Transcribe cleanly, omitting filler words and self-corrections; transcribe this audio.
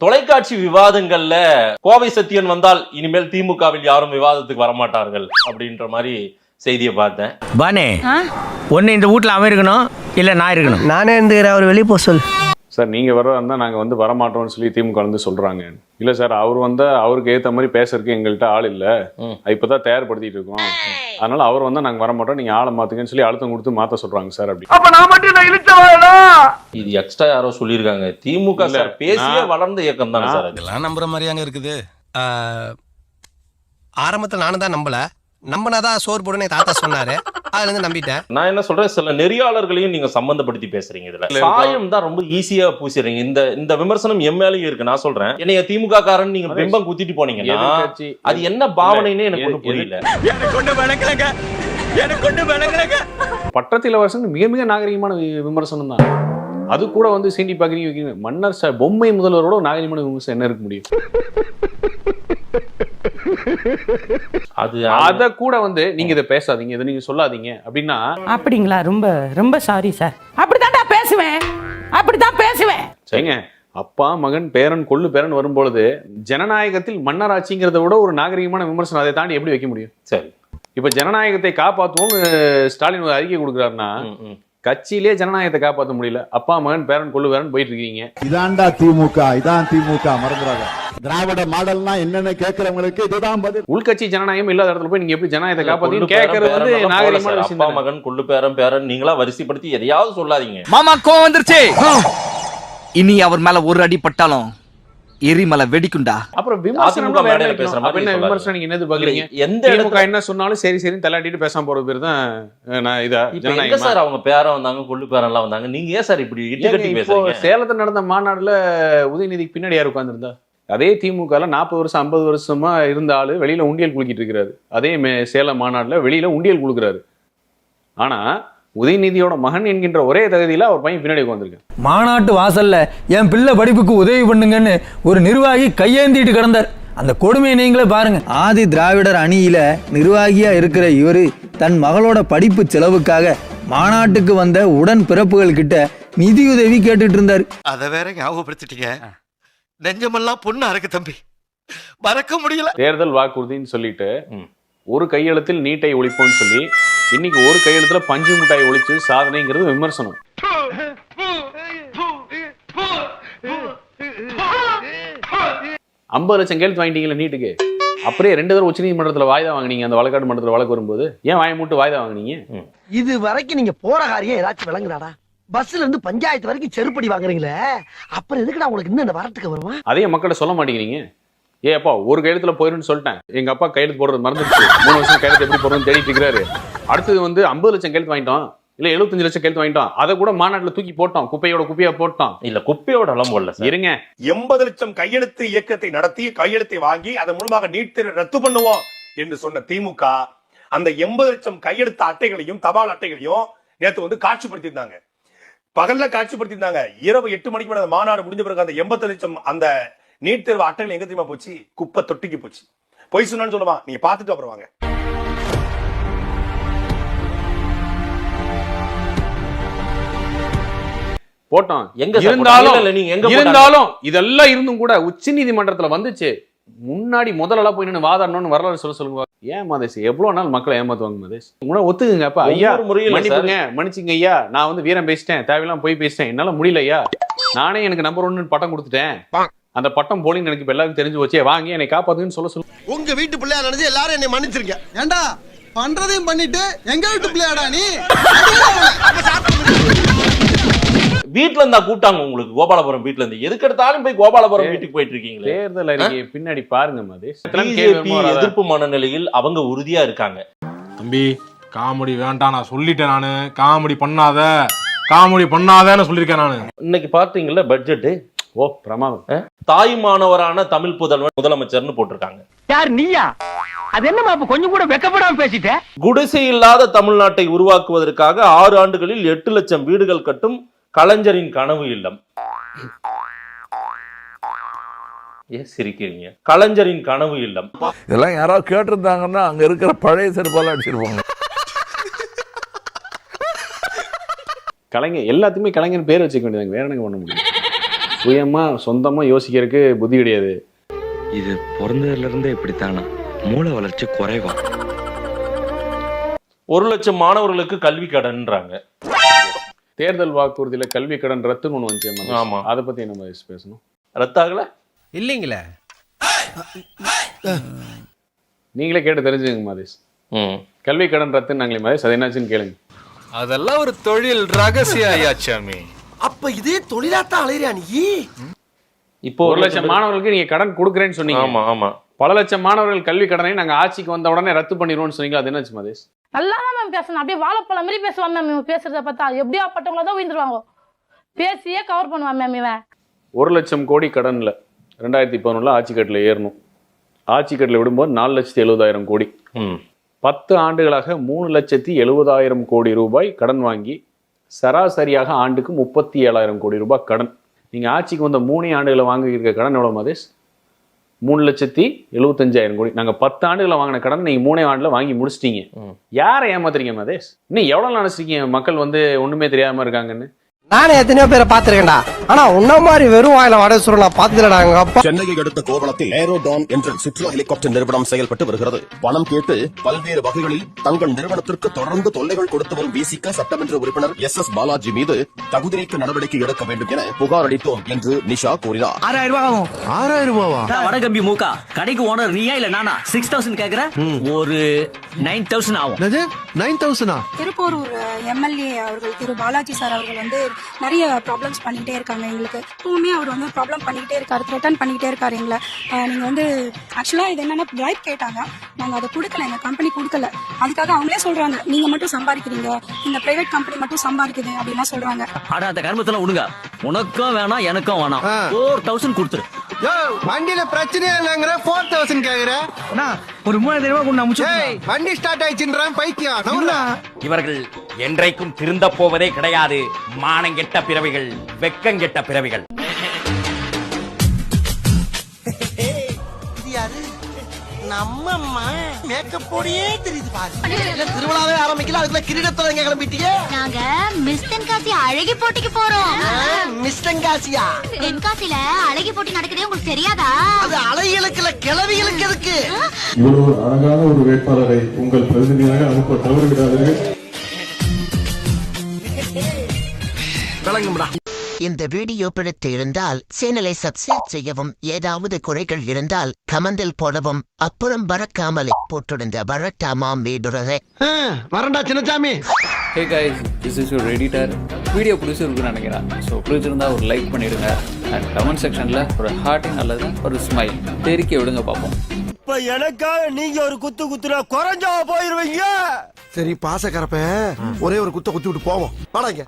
தொலைக்காட்சி விவாதங்கள்ல கோவை சத்தியன் வந்தால் இனிமேல் திமுகவில் யாரும் விவாதத்துக்கு வரமாட்டார்கள் அப்படின்ற மாதிரி செய்தியை பார்த்தேன். பானே ஒன்னு இந்த வீட்டுல அவன் இருக்கணும் இல்ல நான் இருக்கணும். நானே இருந்துக்கிறேன், அவர் வெளியே போக சொல். சார் நீங்கள் வர்றதா நாங்கள் வரமாட்டோம்னு சொல்லி திமுக சொல்கிறாங்க. இல்லை சார், அவர் அவருக்கு ஏற்ற மாதிரி பேசுறதுக்கு எங்கள்கிட்ட ஆள் இல்லை, இப்போதான் தயார்படுத்திட்டு இருக்கோம், அதனால அவர் நாங்கள் வரமாட்டோம், நீங்கள் ஆளை மாற்றுங்கன்னு சொல்லி அழுத்தம் கொடுத்து மாற்ற சொல்கிறாங்க சார். அப்படி அப்ப நான் மட்டும் நான் இழுச்சவாடா? இது எக்ஸ்ட்ரா யாரோ சொல்லியிருக்காங்க. திமுக சார் பேசிய வளர்ந்த இயக்கம் தான் சார். இதெல்லாம் நம்புற மாதிரியாங்க இருக்குது. ஆரம்பத்தில் நானும் தான் நம்பினாதான் சோறு போடுன்னு தாத்தா சொன்னாரு, அதுல இருந்து நம்பிட்டேன். நான் என்ன சொல்றேன், சில நெறியாளர்களையும் நீங்க சம்பந்தப்படுத்தி பேசுறீங்க. இதுல சாயம் தான் ரொம்ப ஈஸியா பூசிடுறீங்க. இந்த விமர்சனம் எம்எல்ஏ இருக்கு. நான் சொல்றேன், என்னைய திமுக காரன் நீங்க பிம்பம் குத்திட்டு போனீங்கன்னா அது என்ன பாவனைன்னு எனக்கு ஒன்றும் புரியல. பட்டத்து இளவரசன் மிக மிக நாகரிகமான விமர்சனம் தான். அது கூட சீண்டி பாக்குறீங்க. மன்னர் பொம்மை முதல்வரோட நாகரிகமான விமர்சனம் என்ன இருக்க முடியும்? அத கூட நீங்க இதை பேசாதீங்க, இதை நீங்க சொல்லாதீங்க அப்படின்னா. அப்படிங்களா? ரொம்ப ரொம்ப சாரி சார். அப்படிதான் பேசுவேன். சரிங்க, அப்பா மகன் பேரன் கொள்ளு பேரன் வரும்பொழுது ஜனநாயகத்தில் மன்னர் ஆட்சிங்கிறத விட ஒரு நாகரிகமான விமர்சனம் அதை தாண்டி எப்படி வைக்க முடியும்? சரி, இப்ப ஜனநாயகத்தை காப்பாற்றுவோம் ஸ்டாலின் ஒரு அறிக்கை கொடுக்குறாருன்னா, கட்சியிலே ஜனநாயகத்தை காப்பாற்ற முடியல, அப்பா மகன் பேரன் கொள்ளு பேரன் போயிட்டு இருக்கீங்க. இதான்டா திமுக, இதான் திமுக. மறந்துடாத, திராவிட மாடல்னா என்னன்னு கேட்கறவங்களுக்கு இதுதான் பதில். உள்கட்சி ஜனநாயகம் இல்லாத இடத்துல போய் நீங்க எப்படி ஜனநாயகத்தை காப்பாத்தீங்க கேட்கறது நாகரிகமான விஷயம். அப்பா மகன் கொள்ளு பேரன் நீங்களா வரிசைப்படுத்தி எதையாவது சொல்லாதீங்க. மாமா கோவம் வந்துருச்சு, இனி அவர் மேல ஒரு அடி பட்டாலும் எரிமலை வெடிக்குண்டா. அப்புறம் விமர்சனம் நீங்க என்ன பாக்குறீங்க? எந்த இடத்துல என்ன சொன்னாலும் சரி சரி தள்ளாட்டிட்டு பேசாம போறது பேர் தான் நான் இதா ஜனநாயகம். சார் அவங்க பேரன் வந்தாங்க, கொள்ளு பேரன் எல்லாம் வந்தாங்க, நீங்க ஏன் சார் இப்படி இட்டு கட்டி பேசுறீங்க? சேலத்துல நடந்த மாநாடுல உதயநிதிக்கு பின்னாடி யார் உட்கார்ந்துருந்தா? அதே திமுக 40 வருஷம் 50 வருஷமா இருந்த ஆளு வெளியில உண்டியல் குளிக்கிட்டு இருக்கிறாரு. அதே சேலம் மாநாடுல வெளியில உண்டியல் குளுக்குறாரு. ஆனா உதயநிதியோட மகன் என்கின்ற ஒரே தகுதியில அவர் பையன் பின்னாடி உட்கார்ந்திருக்காரு. மாநாட்டு வாசல்ல என் பிள்ளை படிப்புக்கு உதவி பண்ணுங்கன்னு ஒரு நிர்வாகி கையேந்திட்டு கிடந்தார். அந்த கொடுமையை நீங்களே பாருங்க. ஆதி திராவிடர் அணியில நிர்வாகியா இருக்கிற இவரு தன் மகளோட படிப்பு செலவுக்காக மாநாட்டுக்கு வந்த உடன் பிறப்புகள் கிட்ட நிதியுதவி கேட்டுட்டு இருந்தாரு. அதை வேற ஞாபகப்படுத்திட்டீங்க, நெஞ்சமெல்லாம் பொண்ணா இருக்கு தம்பி, மறக்க முடியல. தேர்தல் வாக்குறுதின்னு சொல்லிட்டு ஒரு கையெழுத்தில் நீட்டை ஒழிப்போம்னு சொல்லி இன்னைக்கு ஒரு கையெழுத்துல பஞ்சு மிட்டாய் ஒழிச்சு சாதனைங்கிறது விமர்சனம். 50 லட்சம் கையெழுத்து வாங்கிட்டீங்களா நீட்டுக்கு? அப்படியே 2 தடவை உச்ச நீதிமன்றத்துல வாய்தா வாங்கினீங்க. அந்த வழக்காடு மன்றத்துல வழக்கு வரும்போது ஏன் வாயை மூட்டு வாய்தா வாங்கினீங்க? இது வரைக்கும் நீங்க போற காரியம் ஏதாச்சும் விளங்குறாடா? பஸ்ல இருந்து பஞ்சாயத்து வரைக்கும் செருப்படி வாங்குறீங்களே, அப்புறம் எதுக்குடா உங்களுக்கு இன்னும் வரத்துக்கு வருமா? அதே மக்கள்கிட்ட சொல்ல மாட்டேங்கிறீங்க. அப்பா ஒரு கையெழுத்துல போயிருன்னு சொல்லிட்டேன், எங்க அப்பா கையெழுத்து போடுறது மறந்துடுச்சு, 3 வருஷம் கையெழுத்து எப்படி போடுறதுன்னு தேடிட்டு இருக்கிறாரு. அடுத்தது 50 லட்சம் கையெழுத்து வாங்கிட்டோம், இல்ல 75 லட்சம் கையெழுத்து வாங்கிட்டோம், அதை கூட மாநாட்டுல தூக்கி போட்டோம், குப்பையா போட்டோம். இல்ல குப்பையோட எல்லாம் போடல இருங்க. 80 லட்சம் கையெழுத்து இயக்கத்தை நடத்தி கையெழுத்தை வாங்கி அதன் மூலமாக நீட் தேர்வை ரத்து பண்ணுவோம் என்று சொன்ன திமுக அந்த 80 லட்சம் கையெழுத்து அட்டைகளையும் தபால் அட்டைகளையும் நேற்று காட்சிப்படுத்தியிருந்தாங்க. பகல்ல காட்சிப்படுத்தியிருந்தாங்க. இரவு 8 மணிக்கு மேல மாநாடு முடிஞ்ச பிறகு அந்த 80 லட்சம் அந்த நீட் தேர்வு அட்டைகள் எங்க தெரியுமா போச்சு? குப்பை தொட்டிக்கு போச்சு. பொய் சொன்னான்னு சொல்லுவான், நீங்க பாத்துட்டு அப்புறம் வாங்க. போட்டோம். இருந்தாலும் இதெல்லாம் இருந்தும் கூட உச்ச நீதிமன்றத்துல வந்துச்சு. முன்னாடி முதல்ல போய் நின்று வாதாடணும்னு வரலாறு சொல்லுங்க. ஏன் மதேஷ் எவ்வளவு நாள் மக்களை ஏமாத்துவாங்க மதேஷ்? உங்களை ஒத்துக்குங்க. அப்ப ஐயா மன்னிச்சுங்க ஐயா, நான் வீரம் பேசிட்டேன், தேவையெல்லாம் போய் பேசிட்டேன், என்னால முடியல ஐயா, நானே எனக்கு நம்பர் 1 பட்டம் கொடுத்துட்டேன், அந்த பட்டம் போலிங் எனக்கு இப்ப எல்லாருக்கும் தெரிஞ்சு வச்சே, வாங்கி என்னை காப்பாத்துன்னு சொல்ல. உங்க வீட்டு பிள்ளையா நினைச்சு எல்லாரும் என்னை மன்னிச்சிருங்க. ஏண்டா பண்றதையும் பண்ணிட்டு எங்க வீட்டு பிள்ளையாடா நீ? வீட்டுல இருந்தா கூட்டாங்க உங்களுக்கு கோபாலபுரம் வீட்டுல இருந்து, எதுக்கு எடுத்தாலும் போய் கோபாலபுரம் வீட்டுக்கு போயிட்டு இருக்கீங்களே. தேர்தல் அறிக்கை பின்னாடி பாருங்க மதேஷ். எதிர்ப்பு மனநிலையில் அவங்க உறுதியா இருக்காங்க. தம்பி காமெடி வேண்டாம், நான் சொல்லிட்டேன், நானு காமெடி பண்ணாதன்னு சொல்லியிருக்கேன் நானு. இன்னைக்கு பாத்தீங்கல்ல பட்ஜெட், ஓ பிரமாதம். தாய்மானவரான தமிழ் புதல்வன் முதலமைச்சர்னு போட்டிருக்காங்க. யார் நீயா? அது என்னமா கொஞ்சம் கூட வெக்கப்படாம பேசிட்ட? குடிசை இல்லாத தமிழ்நாட்டை உருவாக்குவதற்காக 6 ஆண்டுகளில் 8 லட்சம் வீடுகள் கட்டும் கலைஞரின் கனவு இல்லம். ஏன் சிரிக்கிறீங்க? கலைஞரின் கனவு இல்லம். இதெல்லாம் யாராவது கேட்டிருந்தாங்கன்னா அங்க இருக்கிற பழைய செருப்பால அடிச்சிருப்பாங்க. கலைஞர் எல்லாத்துக்குமே கலைஞர் பேர் வச்சுக்க வேண்டியது, வேற என்ன பண்ண முடியும்? சுயமா சொந்தமா யோசிக்கிறதுக்கு புத்தி கிடையாது. இது பிறந்ததுல இருந்தே இப்படித்தானா? மூளை வளர்ச்சி குறைவா? 1,00,000 மாணவர்களுக்கு கல்வி கடன்ன்றாங்க. தேர்தல் வாக்குறுதியில கல்வி கடன் ரத்துன்னு ஒண்ணு வந்துச்சு. ஆமா, அதை பத்தி நம்ம பேசணும். ரத்தாகல இல்லைங்களே. நீங்களே கேட்டு தெரிஞ்சுங்க மதேஷ். கல்வி கடன் ரத்துன்னு நாங்களே மதேஷ், அது என்னாச்சுன்னு கேளுங்க. அதெல்லாம் ஒரு தொழில் ரகசியம் ஐயாச்சாமி. அப்ப இதே தொழிலாத்தான் அலையிறியா நீ? இப்போ 1,00,000 மாணவர்களுக்கு நீங்க கடன் கொடுக்குறேன்னு சொன்னீங்க. ஆமா ஆமா. பல லட்சம் மாணவர்கள் கல்வி கடனை நாங்க ஆட்சிக்கு வந்த உடனே ரத்து பண்ணிடுவோம்னு சொன்னீங்க. அது என்னாச்சு மதேஷ்? நல்லா தான் மேம் பேசணும். அப்படியே வாழைப்பழம் மாதிரி பேசுவான் மேம். இவன் பேசுறத பார்த்தா எப்படியா பட்டவங்கள தான் உயிர்ந்துருவாங்க. பேசியே கவர் பண்ணுவான் மேம் இவன். 1,00,000 கோடி கடன்ல 2011 ஆட்சி கட்டில ஏறணும். ஆட்சி கட்டில விடும்போது 4,70,000 கோடி. 10 ஆண்டுகளாக 3,70,000 கோடி ரூபாய் கடன் வாங்கி சராசரியாக ஆண்டுக்கு 37,000 கோடி ரூபாய் கடன். நீங்க ஆட்சிக்கு வந்த 3 ஆண்டுகளை வாங்கி இருக்க கடன் எவ்வளவு மதேஷ்? 3,75,000 கோடி. நாங்க 10 ஆண்டுகளை வாங்கின கடன் நீங்க 3 ஆண்டுல வாங்கி முடிச்சிட்டீங்க. யாரை ஏமாத்துறீங்க மதேஷ்? இன்னும் எவ்வளவு நினைச்சிருக்கீங்க மக்கள் ஒண்ணுமே தெரியாம இருக்காங்கன்னு? நானே எத்தனையோ பேரை பாத்துருக்கேன்டா. ஆனா உன்ன மாதிரி வெறும் வாயில வடை சுருள் நான் பாத்துலடா. எங்க அப்பா சென்னையை அடுத்த கோவளத்தில் ஏரோடான் என்ற சுற்றுலா ஹெலிகாப்டர் நிறுவனம் செயல்பட்டு வருகிறது. பணம் கேட்டு பல்வேறு வகைகளில் தங்கள் நிறுவனத்திற்கு தொடர்ந்து தொல்லைகள் கொடுத்து வரும் விசிக சட்டமன்ற உறுப்பினர் SS பாலாஜி மீது தகுதி நீக்க நடவடிக்கை எடுக்க வேண்டும் என புகார் அளித்தோம் என்று நிஷா கூறினார். 6,000 ரூபாய் ஆகும். 6,000 ரூபாவா? வடகம்பி மூக்கா கடைக்கு ஓனர் நீயா இல்ல நானா? 6,000 கேக்குற, ஒரு 9,000 ஆகும். 9,000 திருப்பூர் MLA அவர்கள் திரு பாலாஜி சார் அவர்கள் வந்து நிறைய ப்ராப்ளம்ஸ் பண்ணிக்கிட்டே இருக்காங்க. எங்களுக்கு எப்பவுமே அவர் வந்து ப்ராப்ளம் பண்ணிக்கிட்டே இருக்காரு, த்ரெட்டன் பண்ணிக்கிட்டே இருக்காரு எங்களை. நீங்கள் வந்து ஆக்சுவலாக இது என்னன்னா பிரைப் கேட்டாங்க, நாங்கள் அதை கொடுக்கல, எங்கள் கம்பெனி கொடுக்கல. அதுக்காக அவங்களே சொல்றாங்க நீங்கள் மட்டும் சம்பாதிக்கிறீங்க, இந்த பிரைவேட் கம்பெனி மட்டும் சம்பாதிக்குது அப்படின்லாம் சொல்றாங்க. ஆனா அந்த கர்மத்துல விடுங்க, உனக்கும் வேணாம் எனக்கும் வேணாம், 4,000 கொடுத்துரு. வண்டியில பிரச்சனையா இல்லங்கிற 4,000 கேக்குற? ஒரு 3,000 ரூபாய் கொண்டு அமுச்சு. வண்டி ஸ்டார்ட் ஆயிடுச்சுன்றான் பைத்தியம். இவர்கள் என்றைக்கும் திருந்த போவதே கிடையாது. மானங்கெட்ட பிறவிகள், வெக்கங்கெட்ட பிறவிகள். இது யாரு? நம்ம அம்மா மேக்கப் போடியே தெரியுது பாரு. திருவிழாவே ஆரம்பிக்கல, அதுக்குள்ள கிரீடத்துல எங்க கிளம்பிட்டீங்க? நாங்க மிஸ் தென்காசி அழகி போட்டிக்கு போறோம். மிஸ் தென்காசியா? தென்காசில அழகி போட்டி நடக்குதே உங்களுக்கு தெரியாதா? அது அலைகளுக்கு இல்ல, கிளவிகளுக்கு எதுக்கு? இவ்வளவு அழகான ஒரு வேட்பாளரை உங்கள் பிரதிநிதியாக அனுப்ப தவறுவிடாதீர்கள். விளங்கும்டா. இந்த வீடியோ பிடித்து இருந்தால் சேனலை சப்ஸ்கிரைப் செய்யவும், ஏதாவது குறைகள் இருந்தால் கமெண்டில் போடவும், அப்புறம் பறக்காமலே போட்டிருந்த வரட்டாமாம் வீடுறதை வரண்டா Chinnasamy. Hey guys, this is your editor. Video பிடிச்சிருக்குன்னு நினைக்கிறேன். ஸோ பிடிச்சிருந்தா ஒரு லைக் பண்ணிடுங்க. அண்ட் கமெண்ட் செக்ஷனில் ஒரு ஹார்ட்டிங் அல்லது ஒரு ஸ்மைல் தெரிக்க விடுங்க பார்ப்போம். இப்ப எனக்காக நீங்க ஒரு குத்து குத்துனா குறைஞ்சா போயிருவீங்க. சரி பாசக்கரப்ப ஒரே ஒரு குத்த குத்தி விட்டு போவோம். வாடாங்க.